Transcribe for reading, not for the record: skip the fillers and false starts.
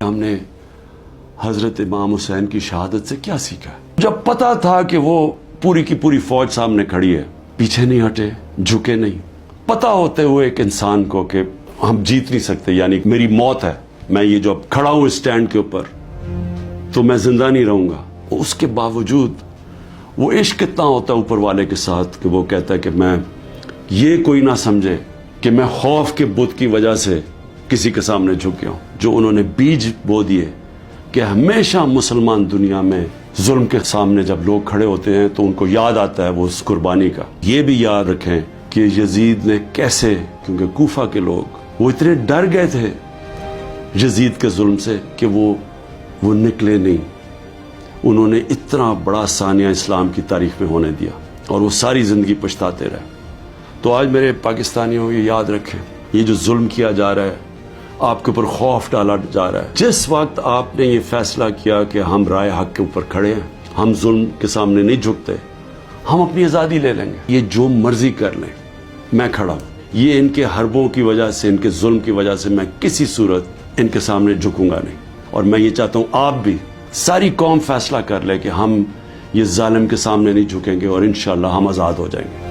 ہم نے حضرت امام حسین کی شہادت سے کیا سیکھا؟ جب پتا تھا کہ وہ پوری کی پوری فوج سامنے کھڑی ہے، پیچھے نہیں ہٹے، جھکے نہیں. پتا ہوتے ہوئے ایک انسان کو کہ ہم جیت نہیں سکتے، یعنی میری موت ہے، میں یہ جو اب کھڑا ہوں اسٹینڈ کے اوپر تو میں زندہ نہیں رہوں گا. اس کے باوجود وہ عشق کتنا ہوتا ہے اوپر والے کے ساتھ کہ وہ کہتا ہے کہ میں یہ کوئی نہ سمجھے کہ میں خوف کے بت کی وجہ سے کسی کے سامنے جھک گیا ہوں. جو انہوں نے بیج بو دیے کہ ہمیشہ مسلمان دنیا میں ظلم کے سامنے جب لوگ کھڑے ہوتے ہیں تو ان کو یاد آتا ہے وہ اس قربانی کا. یہ بھی یاد رکھیں کہ یزید نے کیسے، کیونکہ کوفہ کے لوگ وہ اتنے ڈر گئے تھے یزید کے ظلم سے کہ وہ نکلے نہیں. انہوں نے اتنا بڑا ثانیہ اسلام کی تاریخ میں ہونے دیا اور وہ ساری زندگی پچھتاتے رہے. تو آج میرے پاکستانیوں یہ یاد رکھیں، یہ جو ظلم کیا جا رہا ہے، آپ کے اوپر خوف ڈالا جا رہا ہے، جس وقت آپ نے یہ فیصلہ کیا کہ ہم رائے حق کے اوپر کھڑے ہیں، ہم ظلم کے سامنے نہیں جھکتے، ہم اپنی آزادی لے لیں گے، یہ جو مرضی کر لیں، میں کھڑا ہوں. یہ ان کے حربوں کی وجہ سے، ان کے ظلم کی وجہ سے میں کسی صورت ان کے سامنے جھکوں گا نہیں. اور میں یہ چاہتا ہوں آپ بھی، ساری قوم فیصلہ کر لے کہ ہم یہ ظالم کے سامنے نہیں جھکیں گے اور انشاءاللہ ہم آزاد ہو جائیں گے.